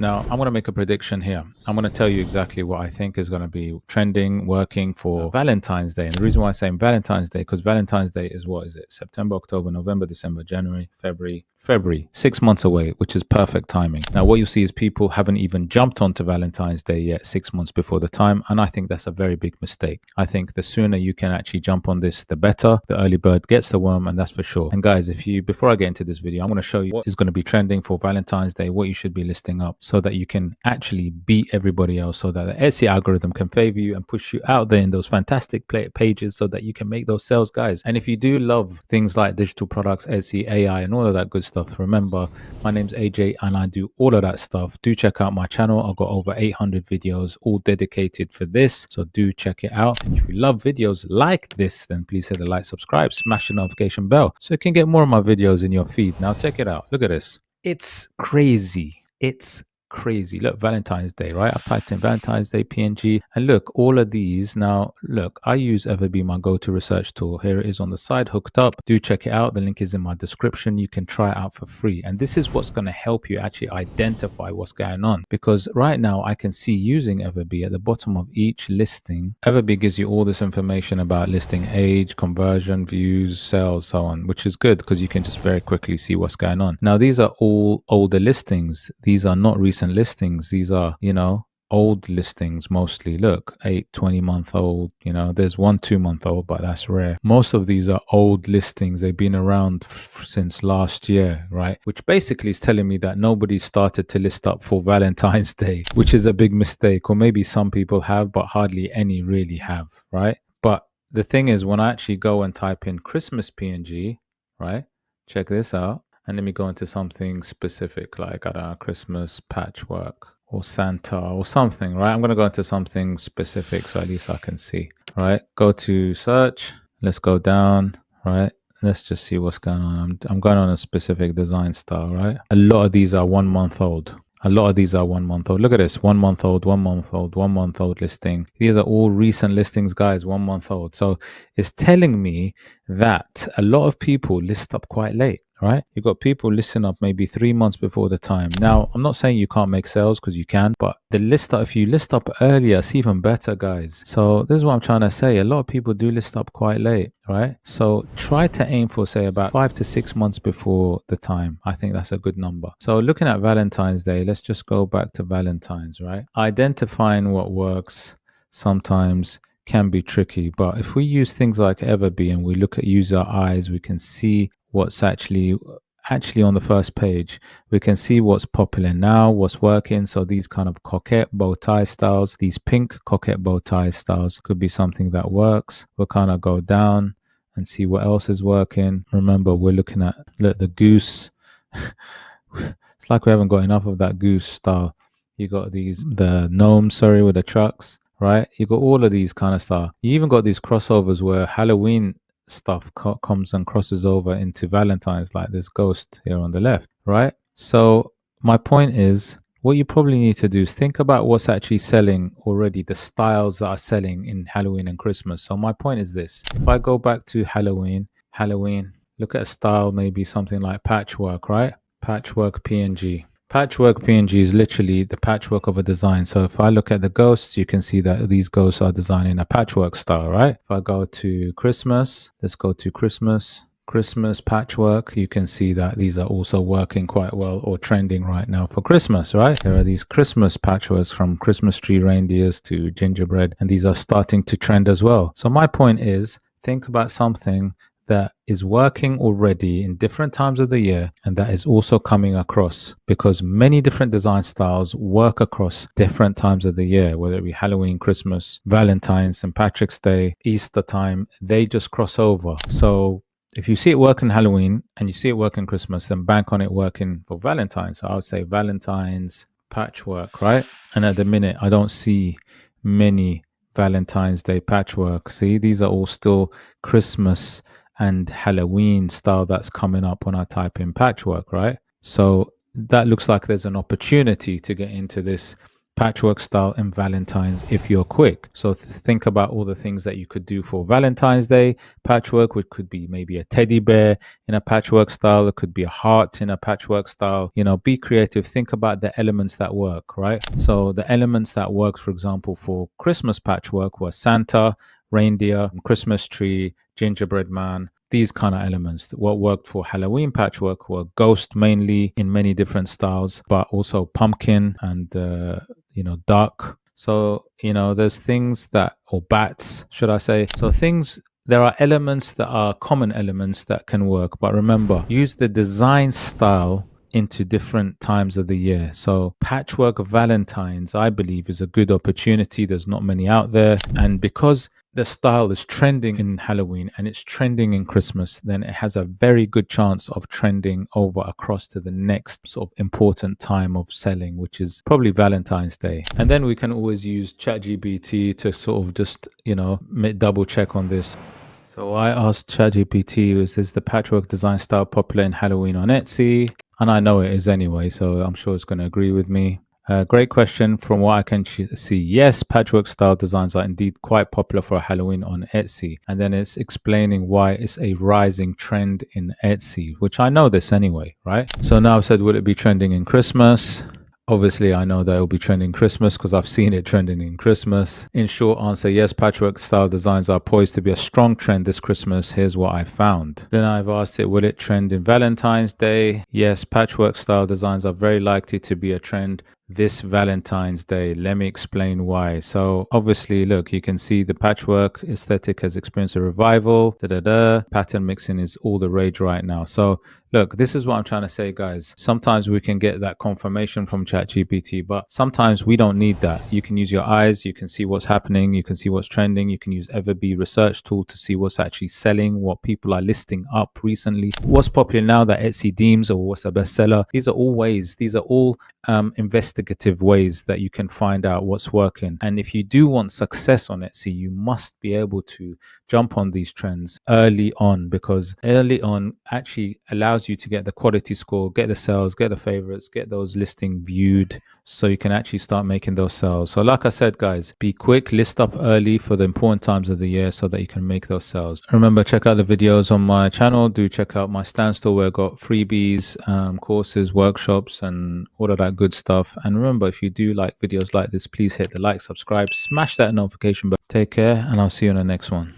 Now, I'm going to make a prediction here. I'm going to tell you exactly what I think is going to be trending, working for Valentine's Day. And the reason why I'm saying Valentine's Day, because Valentine's Day is, what is it? September, October, November, December, January, February, 6 months away, which is perfect timing. Now, what you'll see is people haven't even jumped onto Valentine's Day yet 6 months before the time. And I think that's a very big mistake. I think the sooner you can actually jump on this, the better. The early bird gets the worm, and that's for sure. And guys, before I get into this video, I'm going to show you what is going to be trending for Valentine's Day, what you should be listing up so that you can actually beat everybody else, so that the Etsy algorithm can favor you and push you out there in those fantastic pages so that you can make those sales, guys. And if you do love things like digital products, Etsy, AI, and all of that good stuff, remember, my name's AJ and I do all of that stuff. Do check out my channel. I've got over 800 videos all dedicated for this, so do check it out. And if you love videos like this, then please hit the like, subscribe, smash the notification bell so you can get more of my videos in your feed. Now check it out. Look at this. It's crazy. It's crazy. Look, Valentine's Day, right? I've typed in Valentine's Day PNG, and look, all of these. Now look, I use EVERBEE, my go-to research tool. Here it is on the side, hooked up. Do check it out. The link is in my description. You can try it out for free, and this is what's going to help you actually identify what's going on, because right now I can see, using EVERBEE, at the bottom of each listing, EVERBEE gives you all this information about listing age, conversion, views, sales, so on, which is good because you can just very quickly see what's going on. Now these are all older listings. These are not recent listings. These are, old listings mostly. Look, 20-month-old, there's 1 2-month-old, but that's rare. Most of these are old listings. They've been around since last year, right? Which basically is telling me that nobody started to list up for Valentine's Day, which is a big mistake. Or maybe some people have, but hardly any really have, right? But the thing is, when I actually go and type in Christmas PNG, right? Check this out. And let me go into something specific, like, I don't know, Christmas patchwork or Santa or something, right? I'm going to go into something specific so at least I can see, right? Go to search. Let's go down, right? Let's just see what's going on. I'm going on a specific design style, right? A lot of these are 1 month old. A lot of these are 1 month old. Look at this, 1 month old, 1 month old, 1 month old listing. These are all recent listings, guys, 1 month old. So it's telling me that a lot of people list up quite late, right? You've got people listing up maybe 3 months before the time. Now, I'm not saying you can't make sales, because you can, but if you list up earlier, it's even better, guys. So this is what I'm trying to say. A lot of people do list up quite late, right? So try to aim for, say, about 5 to 6 months before the time. I think that's a good number. So looking at Valentine's Day, let's just go back to Valentine's, right? Identifying what works sometimes can be tricky, but if we use things like EVERBEE and we look at user eyes, we can see what's actually on the first page. We can see what's popular now, what's working. So these kind of coquette bow tie styles, these pink coquette bow tie styles could be something that works. We'll kind of go down and see what else is working. Remember, we're looking at the goose. It's like we haven't got enough of that goose style. You got the gnomes, with the trucks, right? You got all of these kind of stuff. You even got these crossovers where Halloween stuff comes and crosses over into Valentine's, like this ghost here on the left, right? So my point is, what you probably need to do is think about what's actually selling already, the styles that are selling in Halloween and Christmas. So my point is this: if I go back to Halloween, look at a style, maybe something like patchwork, right? Patchwork PNG. Patchwork PNG is literally the patchwork of a design. So if I look at the ghosts, you can see that these ghosts are designed in a patchwork style, right? If I go to Christmas, let's go to Christmas patchwork, you can see that these are also working quite well, or trending right now for Christmas, right? There are these Christmas patchworks, from Christmas tree reindeers to gingerbread, and these are starting to trend as well. So my point is, think about something that is working already in different times of the year, and that is also coming across, because many different design styles work across different times of the year, whether it be Halloween, Christmas, Valentine's, St. Patrick's Day, Easter time, they just cross over. So if you see it work in Halloween and you see it work in Christmas, then bank on it working for Valentine's. So I would say Valentine's patchwork, right? And at the minute, I don't see many Valentine's Day patchwork. See, these are all still Christmas and Halloween style that's coming up when I type in patchwork, right? So that looks like there's an opportunity to get into this patchwork style in Valentine's if you're quick. So think about all the things that you could do for Valentine's Day patchwork, which could be maybe a teddy bear in a patchwork style. It could be a heart in a patchwork style. You know, be creative. Think about the elements that work, right? So the elements that works, for example, for Christmas patchwork were Santa, reindeer, Christmas tree, gingerbread man, these kind of elements. What worked for Halloween patchwork were ghost mainly in many different styles, but also pumpkin and, duck. So, there's things that, or bats, should I say. So there are elements that are common elements that can work. But remember, use the design style into different times of the year. So patchwork Valentines, I believe, is a good opportunity. There's not many out there. And because the style is trending in Halloween and it's trending in Christmas, then it has a very good chance of trending over across to the next sort of important time of selling, which is probably Valentine's Day. And then we can always use ChatGPT to sort of just, double check on this. So I asked ChatGPT, is the patchwork design style popular in Halloween on Etsy? And I know it is anyway, so I'm sure it's going to agree with me. Great question. From what I can see, yes, patchwork style designs are indeed quite popular for Halloween on Etsy. And then it's explaining why it's a rising trend in Etsy, which I know this anyway, right? So now I've said, would it be trending in Christmas? Obviously, I know that it'll be trending Christmas because I've seen it trending in Christmas. In short answer, yes, patchwork style designs are poised to be a strong trend this Christmas. Here's what I found. Then I've asked it, will it trend in Valentine's Day? Yes, patchwork style designs are very likely to be a trend this Valentine's Day. Let me explain why. So obviously, look, you can see the patchwork aesthetic has experienced a revival. Pattern mixing is all the rage right now. So look, this is what I'm trying to say, guys. Sometimes we can get that confirmation from ChatGPT, but sometimes we don't need that. You can use your eyes. You can see what's happening. You can see what's trending. You can use EVERBEE research tool to see what's actually selling, what people are listing up recently, what's popular now that Etsy deems, or what's a bestseller. These are all investigative ways that you can find out what's working. And if you do want success on Etsy, you must be able to jump on these trends early on, because early on actually allows you to get the quality score, get the sales, get the favorites, get those listing viewed, so you can actually start making those sales. So like I said, guys, be quick, list up early for the important times of the year so that you can make those sales. Remember, check out the videos on my channel. Do check out my standstill where I've got freebies, courses, workshops, and all of that good stuff. And remember, if you do like videos like this, please hit the like, subscribe, smash that notification bell. Take care, and I'll see you in the next one.